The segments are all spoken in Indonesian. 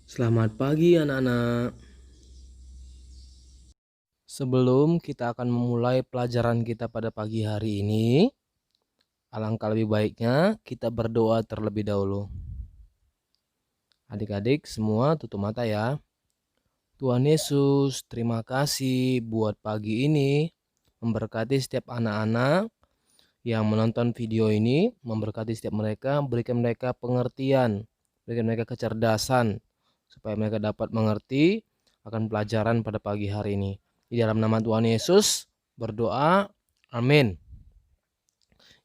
Selamat pagi anak-anak. Sebelum kita akan memulai pelajaran kita pada pagi hari ini, alangkah lebih baiknya kita berdoa terlebih dahulu. Adik-adik semua tutup mata ya. Tuhan Yesus, terima kasih buat pagi ini. Memberkati setiap anak-anak yang menonton video ini, memberkati setiap mereka, berikan mereka pengertian, berikan mereka kecerdasan, supaya mereka dapat mengerti akan pelajaran pada pagi hari ini. Di dalam nama Tuhan Yesus berdoa, amin.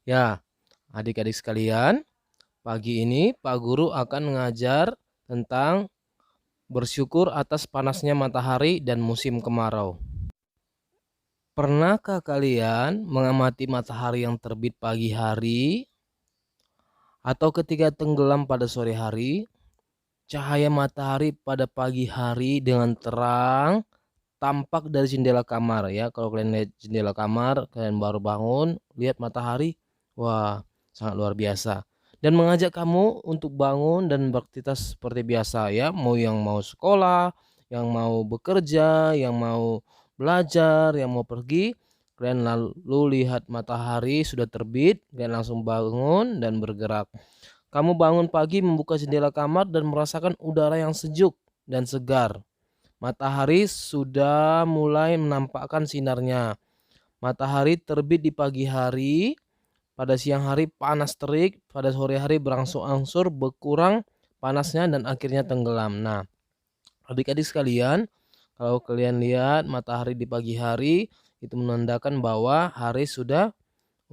Ya, adik-adik sekalian, pagi ini Pak Guru akan mengajar tentang bersyukur atas panasnya matahari dan musim kemarau. Pernahkah kalian mengamati matahari yang terbit pagi hari atau ketika tenggelam pada sore hari? Cahaya matahari pada pagi hari dengan terang tampak dari jendela kamar ya. Kalau kalian lihat jendela kamar, kalian baru bangun, lihat matahari, wah, sangat luar biasa. Dan mengajak kamu untuk bangun dan beraktivitas seperti biasa ya. Mau sekolah, yang mau bekerja, yang mau belajar, yang mau pergi, kalian lalu lihat matahari sudah terbit, kalian langsung bangun dan bergerak. Kamu bangun pagi, membuka jendela kamar dan merasakan udara yang sejuk dan segar. Matahari sudah mulai menampakkan sinarnya. Matahari terbit di pagi hari, pada siang hari panas terik, pada sore hari berangsur-angsur berkurang panasnya dan akhirnya tenggelam. Nah, adik-adik sekalian, kalau kalian lihat matahari di pagi hari, itu menandakan bahwa hari sudah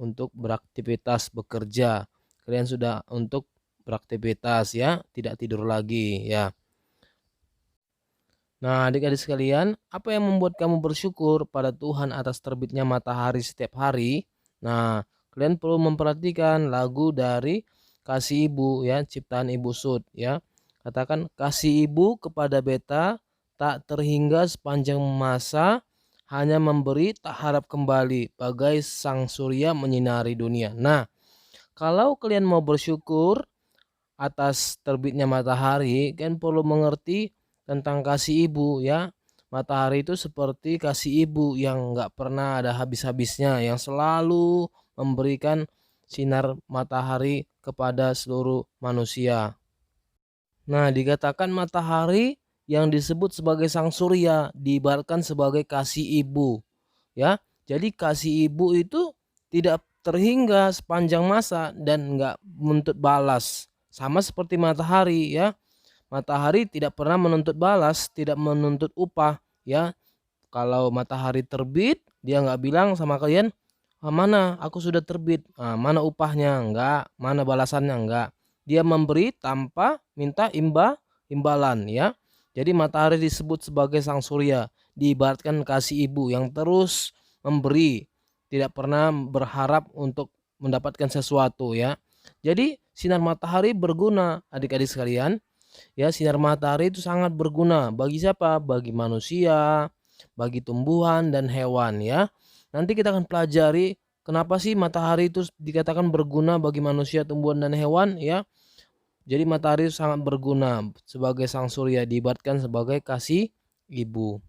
untuk beraktivitas bekerja. Kalian sudah untuk beraktivitas ya, tidak tidur lagi ya. Nah, adik-adik sekalian, apa yang membuat kamu bersyukur pada Tuhan atas terbitnya matahari setiap hari? Nah, kalian perlu memperhatikan lagu dari Kasih Ibu ya, ciptaan Ibu Sud ya. Katakan, kasih Ibu kepada beta tak terhingga sepanjang masa, hanya memberi tak harap kembali, bagai sang surya menyinari dunia. Nah, kalau kalian mau bersyukur atas terbitnya matahari, kan perlu mengerti tentang kasih ibu ya. Matahari itu seperti kasih ibu yang nggak pernah ada habis-habisnya, yang selalu memberikan sinar matahari kepada seluruh manusia. Nah, dikatakan matahari yang disebut sebagai sang surya diibaratkan sebagai kasih ibu ya. Jadi kasih ibu itu tidak terhingga sepanjang masa dan nggak menuntut balas. Sama seperti matahari ya. Matahari tidak pernah menuntut balas, tidak menuntut upah ya. Kalau matahari terbit, dia nggak bilang sama kalian, mana aku sudah terbit, mana upahnya, enggak, mana balasannya, enggak. Dia memberi tanpa minta imbalan ya. Jadi matahari disebut sebagai sang surya, diibaratkan kasih ibu yang terus memberi, tidak pernah berharap untuk mendapatkan sesuatu ya. Jadi sinar matahari berguna adik-adik sekalian. Ya, sinar matahari itu sangat berguna bagi siapa? Bagi manusia, bagi tumbuhan dan hewan ya. Nanti kita akan pelajari kenapa sih matahari itu dikatakan berguna bagi manusia, tumbuhan dan hewan ya. Jadi matahari itu sangat berguna sebagai sang surya, diibaratkan sebagai kasih ibu.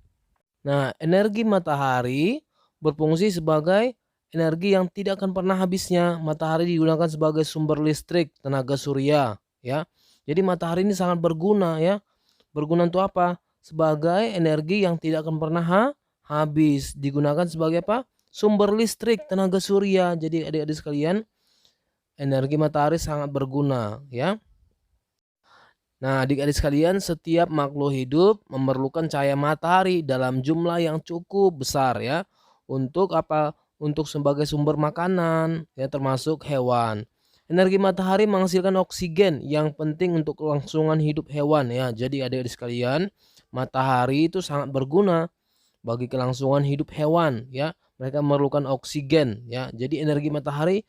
Nah, energi matahari berfungsi sebagai energi yang tidak akan pernah habisnya. Matahari digunakan sebagai sumber listrik tenaga surya ya. Jadi matahari ini sangat berguna ya. Berguna untuk apa? Sebagai energi yang tidak akan pernah habis. Digunakan sebagai apa? Sumber listrik tenaga surya. Jadi adik-adik sekalian, energi matahari sangat berguna ya. Nah, adik-adik sekalian, setiap makhluk hidup memerlukan cahaya matahari dalam jumlah yang cukup besar ya. Untuk apa? Untuk sebagai sumber makanan ya, termasuk hewan. Energi matahari menghasilkan oksigen yang penting untuk kelangsungan hidup hewan ya. Jadi adik-adik sekalian, matahari itu sangat berguna bagi kelangsungan hidup hewan ya. Mereka memerlukan oksigen ya. Jadi energi matahari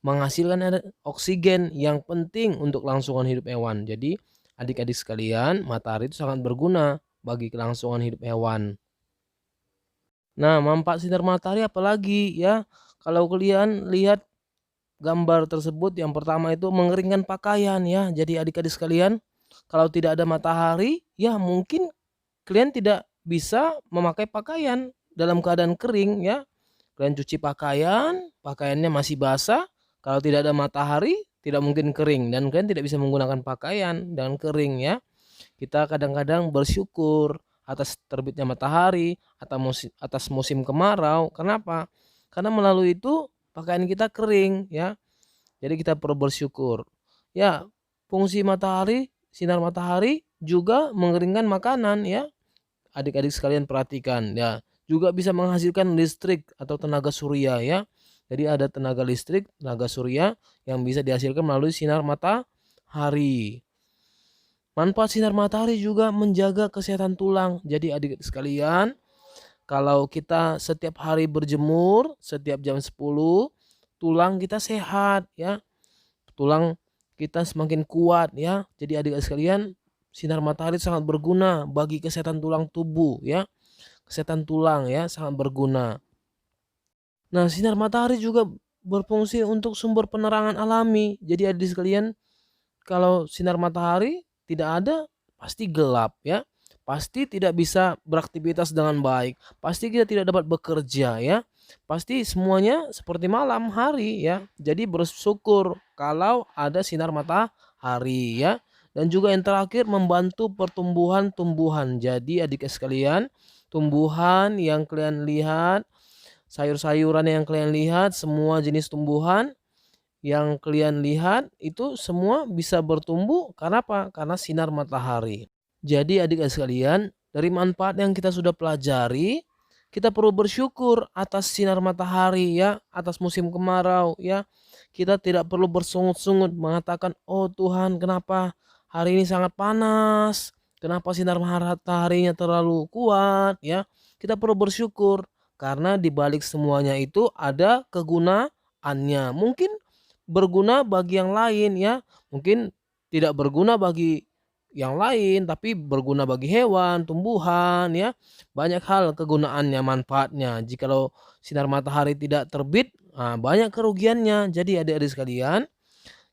menghasilkan oksigen yang penting untuk kelangsungan hidup hewan. Jadi adik-adik sekalian, matahari itu sangat berguna bagi kelangsungan hidup hewan. Nah, manfaat sinar matahari apalagi ya? Kalau kalian lihat gambar tersebut, yang pertama itu mengeringkan pakaian ya. Jadi adik-adik sekalian, Kalau tidak ada matahari, ya mungkin kalian tidak bisa memakai pakaian dalam keadaan kering ya. Kalian cuci pakaian, pakaiannya masih basah, kalau tidak ada matahari tidak mungkin kering dan kalian tidak bisa menggunakan pakaian dengan kering ya. Kita kadang-kadang bersyukur atas terbitnya matahari atau atas musim kemarau. Kenapa? Karena melalui itu pakaian kita kering ya. Jadi kita perlu bersyukur. Ya, fungsi matahari, sinar matahari juga mengeringkan makanan ya. Adik-adik sekalian perhatikan ya. Juga bisa menghasilkan listrik atau tenaga surya ya. Jadi ada tenaga listrik, tenaga surya yang bisa dihasilkan melalui sinar matahari. Manfaat sinar matahari juga menjaga kesehatan tulang. Jadi adik-adik sekalian, kalau kita setiap hari berjemur, setiap jam 10, tulang kita sehat ya. Tulang kita semakin kuat ya. Jadi adik-adik sekalian, sinar matahari sangat berguna bagi kesehatan tulang tubuh ya. Kesehatan tulang ya sangat berguna. Nah, sinar matahari juga berfungsi untuk sumber penerangan alami. Jadi adik sekalian, kalau sinar matahari tidak ada, pasti gelap ya. Pasti tidak bisa beraktivitas dengan baik. Pasti kita tidak dapat bekerja ya. Pasti semuanya seperti malam hari ya. Jadi bersyukur kalau ada sinar matahari ya. Dan juga yang terakhir membantu pertumbuhan tumbuhan. Jadi adik sekalian, tumbuhan yang kalian lihat, sayur-sayuran yang kalian lihat, semua jenis tumbuhan yang kalian lihat itu semua bisa bertumbuh karena apa? Karena sinar matahari. Jadi adik-adik sekalian, dari manfaat yang kita sudah pelajari, kita perlu bersyukur atas sinar matahari ya, atas musim kemarau ya. Kita tidak perlu bersungut-sungut mengatakan, "Oh Tuhan, kenapa hari ini sangat panas? Kenapa sinar mataharinya terlalu kuat?" ya. Kita perlu bersyukur karena di balik semuanya itu ada kegunaannya. Mungkin berguna bagi yang lain ya, mungkin tidak berguna bagi yang lain tapi berguna bagi hewan, tumbuhan ya. Banyak hal kegunaannya, manfaatnya. Jikalau sinar matahari tidak terbit, banyak kerugiannya. Jadi adik-adik sekalian,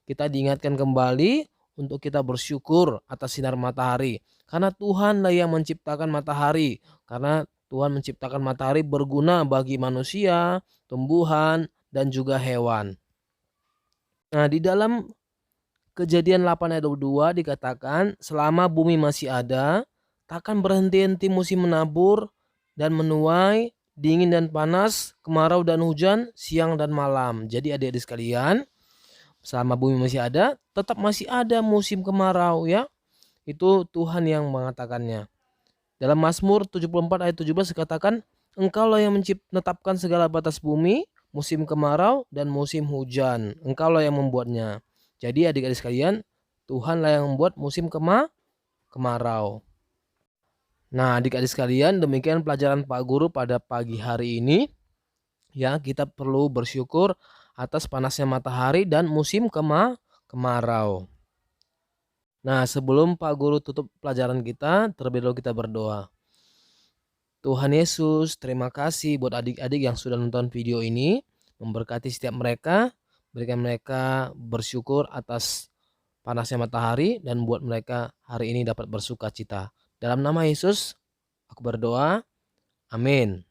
kita diingatkan kembali untuk kita bersyukur atas sinar matahari. Karena Tuhanlah yang menciptakan matahari. Karena Tuhan menciptakan matahari berguna bagi manusia, tumbuhan, dan juga hewan. Nah, di dalam Kejadian 8 ayat 22 dikatakan, selama bumi masih ada, takkan berhenti-henti musim menabur dan menuai, dingin dan panas, kemarau dan hujan, siang dan malam. Jadi adik-adik sekalian, selama bumi masih ada, tetap masih ada musim kemarau ya. Itu Tuhan yang mengatakannya. Dalam Mazmur 74 ayat 17 dikatakan, Engkaulah yang menetapkan segala batas bumi, musim kemarau dan musim hujan. Engkaulah yang membuatnya. Jadi adik-adik sekalian, Tuhanlah yang membuat musim kemarau. Nah, adik-adik sekalian, demikian pelajaran Pak Guru pada pagi hari ini. Ya, kita perlu bersyukur atas panasnya matahari dan musim kemarau. Nah, sebelum Pak Guru tutup pelajaran kita, terlebih dahulu kita berdoa. Tuhan Yesus, terima kasih buat adik-adik yang sudah nonton video ini. Memberkati setiap mereka, berikan mereka bersyukur atas panasnya matahari dan buat mereka hari ini dapat bersuka cita. Dalam nama Yesus, aku berdoa. Amin.